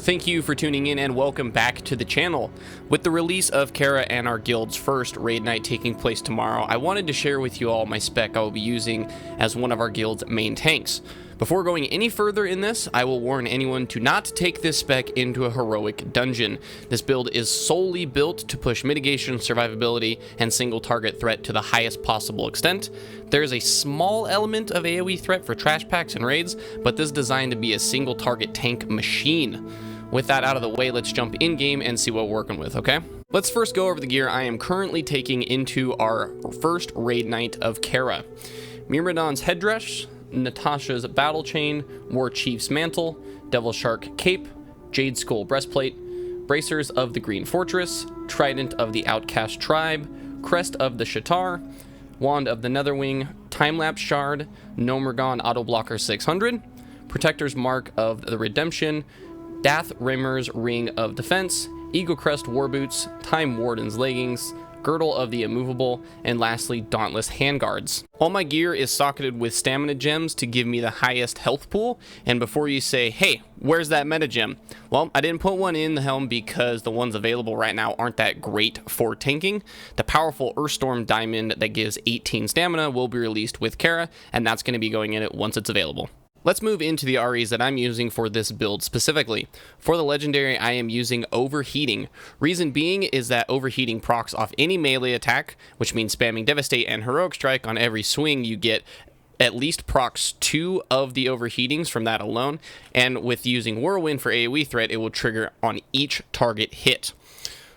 Thank you for tuning in and welcome back to the channel. With the release of Kara and our guild's first raid night taking place tomorrow, I wanted to share with you all my spec I will be using as one of our guild's main tanks. Before going any further in this, I will warn anyone to not take this spec into a heroic dungeon. This build is solely built to push mitigation, survivability, and single target threat to the highest possible extent. There is a small element of AoE threat for trash packs and raids, but this is designed to be a single target tank machine. With that out of the way, let's jump in game and see what we're working with, okay? Let's first go over the gear I am currently taking into our first raid night of Kara. Myrmidon's headdress, Natasha's battle chain, War Chief's mantle, Devil Shark cape, Jade Skull breastplate, bracers of the Green Fortress, trident of the Outcast tribe, crest of the Shatar, wand of the Netherwing, time-lapse shard, Nomergon autoblocker 600, protector's mark of the Redemption, Dath Rimmer's ring of defense, Eagle Crest war boots, Time Warden's leggings, girdle of the immovable, and lastly Dauntless handguards. All my gear is socketed with stamina gems to give me the highest health pool. And before you say, hey, where's that meta gem? Well, I didn't put one in the helm because the ones available right now aren't that great for tanking. The powerful Earthstorm diamond that gives 18 stamina will be released with Kara, and that's going to be going in it once it's available. Let's move into the REs that I'm using for this build specifically. For the legendary, I am using Overheating. Reason being is that Overheating procs off any melee attack, which means spamming Devastate and Heroic Strike on every swing. You get at least procs 2 of the Overheatings from that alone, and with using Whirlwind for AoE threat, it will trigger on each target hit.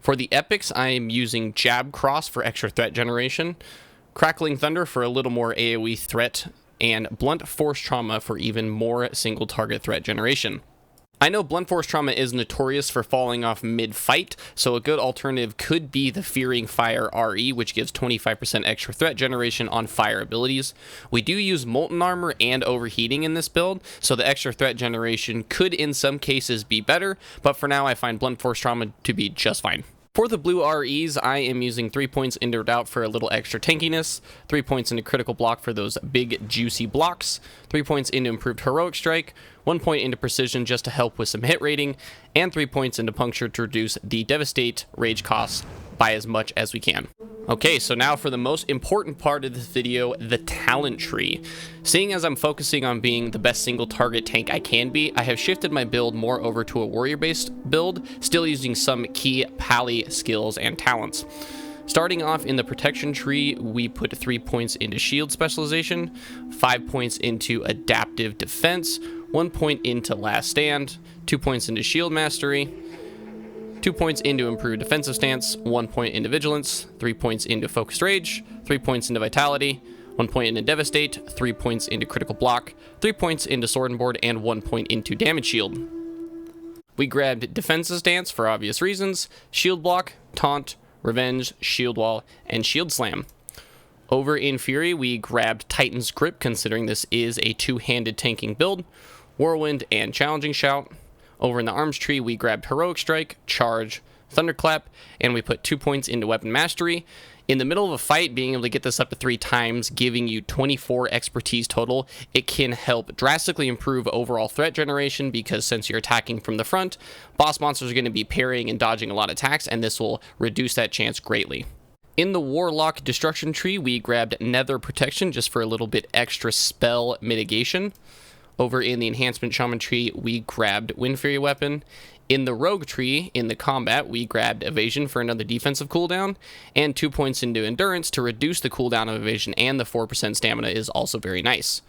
For the epics, I am using Jab Cross for extra threat generation, Crackling Thunder for a little more AoE threat, and Blunt Force Trauma for even more single target threat generation. I know Blunt Force Trauma is notorious for falling off mid-fight, so a good alternative could be the Fearing Fire RE, which gives 25% extra threat generation on fire abilities. We do use Molten Armor and Overheating in this build, so the extra threat generation could in some cases be better, but for now I find Blunt Force Trauma to be just fine. For the blue REs, I am using 3 points into Redoubt for a little extra tankiness, 3 points into Critical Block for those big juicy blocks, 3 points into Improved Heroic Strike, 1 point into Precision just to help with some hit rating, and 3 points into Puncture to reduce the Devastate rage costs by as much as we can. Okay, so now for the most important part of this video, the talent tree. Seeing as I'm focusing on being the best single target tank I can be, I have shifted my build more over to a warrior-based build, still using some key pally skills and talents. Starting off in the protection tree, we put 3 points into shield specialization, 5 points into adaptive defense, 1 point into last stand, 2 points into shield mastery, 2 points into improved defensive stance, 1 point into vigilance, 3 points into focused rage, 3 points into vitality, 1 point into devastate, 3 points into critical block, 3 points into sword and board, and 1 point into damage shield. We grabbed defensive stance for obvious reasons, shield block, taunt, revenge, shield wall, and shield slam. Over in Fury, we grabbed Titan's Grip, considering this is a two-handed tanking build, whirlwind, and challenging shout. Over in the arms tree, we grabbed Heroic Strike, Charge, Thunderclap, and we put 2 points into Weapon Mastery. In the middle of a fight, being able to get this up to 3 times, giving you 24 expertise total, it can help drastically improve overall threat generation because since you're attacking from the front, boss monsters are going to be parrying and dodging a lot of attacks, and this will reduce that chance greatly. In the Warlock Destruction tree, we grabbed Nether Protection just for a little bit extra spell mitigation. Over in the Enhancement Shaman tree, we grabbed Wind Fury Weapon. In the Rogue tree, in the combat, we grabbed Evasion for another defensive cooldown, and 2 points into Endurance to reduce the cooldown of Evasion, and the 4% stamina is also very nice.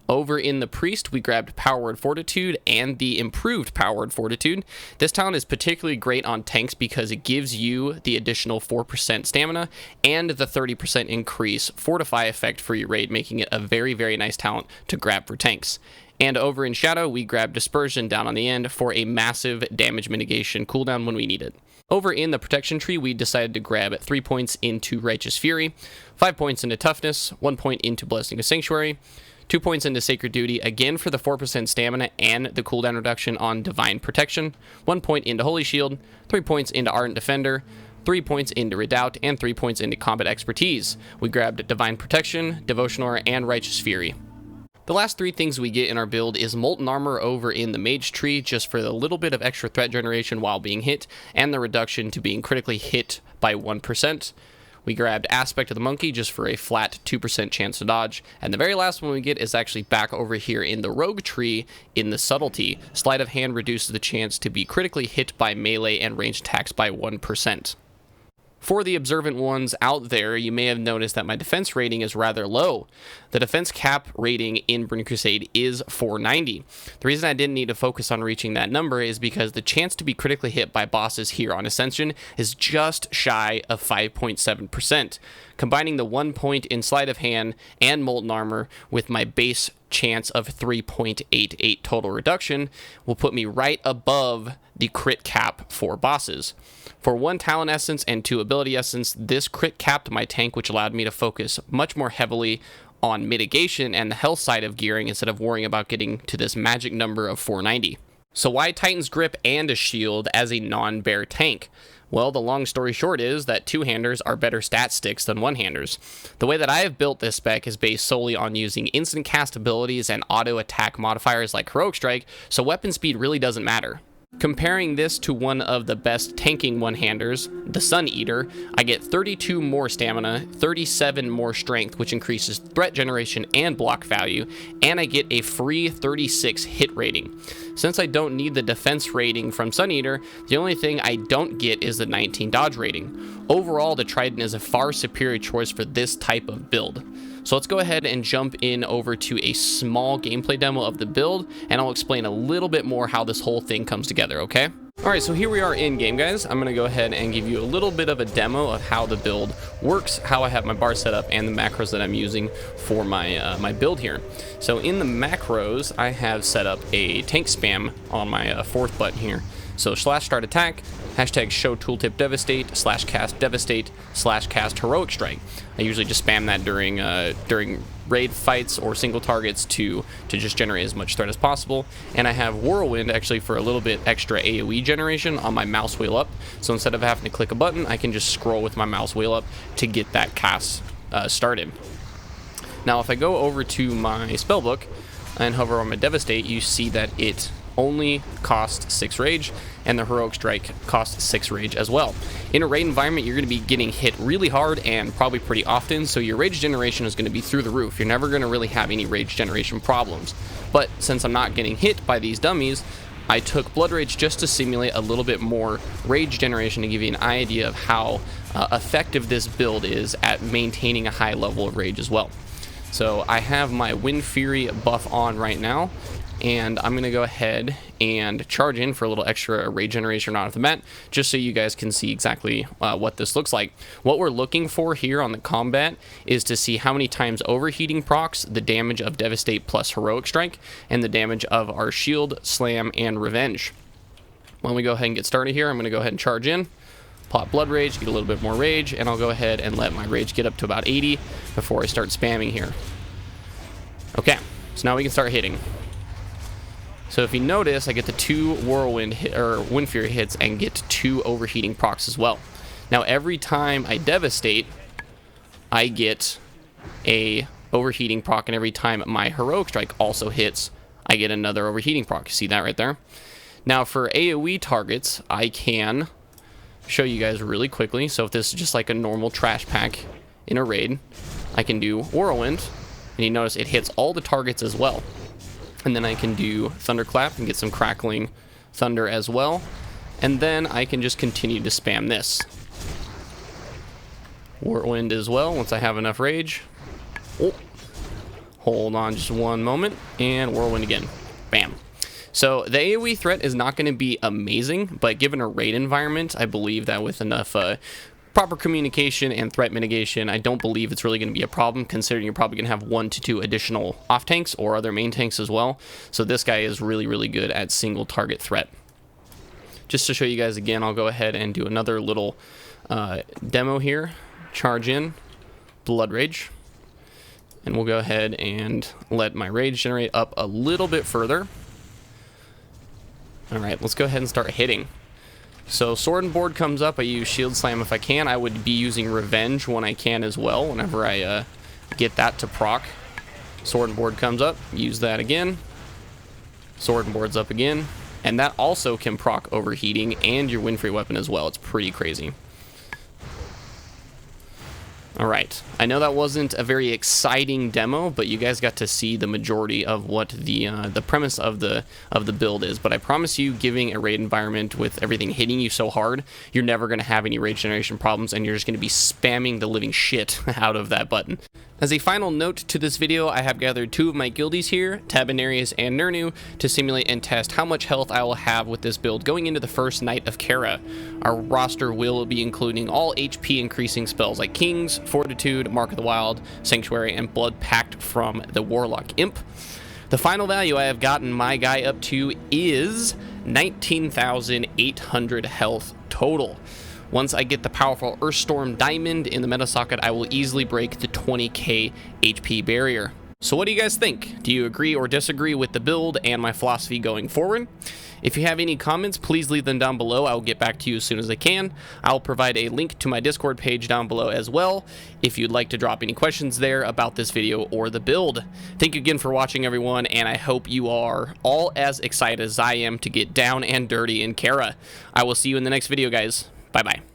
Over in the Priest, we grabbed Power Word Fortitude and the improved Power Word Fortitude. This talent is particularly great on tanks because it gives you the additional 4% stamina and the 30% increase Fortify effect for your raid, making it a very, very nice talent to grab for tanks. And over in Shadow, we grabbed Dispersion down on the end for a massive damage mitigation cooldown when we need it. Over in the protection tree, we decided to grab 3 points into Righteous Fury, 5 points into Toughness, 1 point into Blessing of Sanctuary, 2 points into Sacred Duty, again for the 4% stamina and the cooldown reduction on Divine Protection, 1 point into Holy Shield, 3 points into Ardent Defender, 3 points into Redoubt, and 3 points into Combat Expertise. We grabbed Divine Protection, Devotional Aura, and Righteous Fury. The last three things we get in our build is Molten Armor over in the Mage tree, just for the little bit of extra threat generation while being hit, and the reduction to being critically hit by 1%. We grabbed Aspect of the Monkey just for a flat 2% chance to dodge. And the very last one we get is actually back over here in the Rogue tree in the Subtlety. Sleight of Hand reduces the chance to be critically hit by melee and ranged attacks by 1%. For the observant ones out there, you may have noticed that my defense rating is rather low. The defense cap rating in Burning Crusade is 490. The reason I didn't need to focus on reaching that number is because the chance to be critically hit by bosses here on Ascension is just shy of 5.7%. Combining the 1 point in Sleight of Hand and Molten Armor with my base chance of 3.88 total reduction will put me right above the crit cap for bosses. For 1 Talent Essence and 2 Ability Essence, this crit capped my tank, which allowed me to focus much more heavily on mitigation and the health side of gearing instead of worrying about getting to this magic number of 490. So why Titan's Grip and a shield as a non-bear tank? Well, the long story short is that two-handers are better stat sticks than one-handers. The way that I have built this spec is based solely on using instant cast abilities and auto attack modifiers like Heroic Strike, so weapon speed really doesn't matter. Comparing this to one of the best tanking one-handers, the Sun Eater, I get 32 more stamina, 37 more strength, which increases threat generation and block value, and I get a free 36 hit rating. Since I don't need the defense rating from Sun Eater, the only thing I don't get is the 19 dodge rating. Overall, the Trident is a far superior choice for this type of build. So let's go ahead and jump in over to a small gameplay demo of the build, and I'll explain a little bit more how this whole thing comes together, okay? Alright, so here we are in game, guys. I'm going to go ahead and give you a little bit of a demo of how the build works, how I have my bar set up, and the macros that I'm using for my my build here. So in the macros, I have set up a tank spam on my fourth button here. So /start attack, hashtag show tooltip devastate, /cast devastate, /cast heroic strike. I usually just spam that during raid fights or single targets to just generate as much threat as possible. And I have Whirlwind actually for a little bit extra AoE generation on my mouse wheel up. So instead of having to click a button, I can just scroll with my mouse wheel up to get that cast started. Now if I go over to my spellbook and hover on my devastate, you see that it only costs 6 rage, and the heroic strike costs 6 rage as well. In a raid environment, you're going to be getting hit really hard and probably pretty often, so your rage generation is going to be through the roof. You're never going to really have any rage generation problems. But since I'm not getting hit by these dummies, I took Blood Rage just to simulate a little bit more rage generation to give you an idea of how effective this build is at maintaining a high level of rage as well. So I have my Wind Fury buff on right now, and I'm going to go ahead and charge in for a little extra rage generation out of the bat, just so you guys can see exactly what this looks like. What we're looking for here on the combat is to see how many times overheating procs the damage of Devastate plus Heroic Strike, and the damage of our Shield, Slam, and Revenge. When we go ahead and get started here, I'm going to go ahead and charge in, pop Blood Rage, get a little bit more rage, and I'll go ahead and let my rage get up to about 80 before I start spamming here. Okay, so now we can start hitting. So if you notice, I get the 2 Whirlwind Wind Fury hits and get 2 overheating procs as well. Now every time I devastate, I get a overheating proc, and every time my Heroic Strike also hits, I get another overheating proc. You see that right there? Now for AoE targets, I can show you guys really quickly. So if this is just like a normal trash pack in a raid, I can do Whirlwind, and you notice it hits all the targets as well. And then I can do Thunderclap and get some crackling thunder as well. And then I can just continue to spam this. Whirlwind as well once I have enough rage. Oh, hold on just one moment. And Whirlwind again. Bam. So the AoE threat is not going to be amazing, but given a raid environment, I believe that with enough proper communication and threat mitigation, I don't believe it's really going to be a problem, considering you're probably going to have 1 to 2 additional off tanks or other main tanks as well. So this guy is really, really good at single target threat. Just to show you guys again, I'll go ahead and do another little demo here. Charge in, Blood Rage, and we'll go ahead and let my rage generate up a little bit further. Alright, let's go ahead and start hitting. So Sword and Board comes up, I use Shield Slam if I can. I would be using Revenge when I can as well, whenever I get that to proc. Sword and board comes up, use that again. Sword and board's up again. And that also can proc overheating and your win-free weapon as well. It's pretty crazy. Alright, I know that wasn't a very exciting demo, but you guys got to see the majority of what the premise of the build is. But I promise you, giving a raid environment with everything hitting you so hard, you're never going to have any raid generation problems, and you're just going to be spamming the living shit out of that button. As a final note to this video, I have gathered 2 of my guildies here, Tabinarius and Nurnu, to simulate and test how much health I will have with this build going into the first night of Kara. Our roster will be including all HP increasing spells like Kings, Fortitude, Mark of the Wild, Sanctuary, and Blood Pact from the Warlock Imp. The final value I have gotten my guy up to is 19,800 health total. Once I get the powerful Earthstorm Diamond in the meta socket, I will easily break the 20k HP barrier. So what do you guys think? Do you agree or disagree with the build and my philosophy going forward? If you have any comments, please leave them down below. I will get back to you as soon as I can. I'll provide a link to my Discord page down below as well, if you'd like to drop any questions there about this video or the build. Thank you again for watching, everyone, and I hope you are all as excited as I am to get down and dirty in Kara. I will see you in the next video, guys. Bye-bye.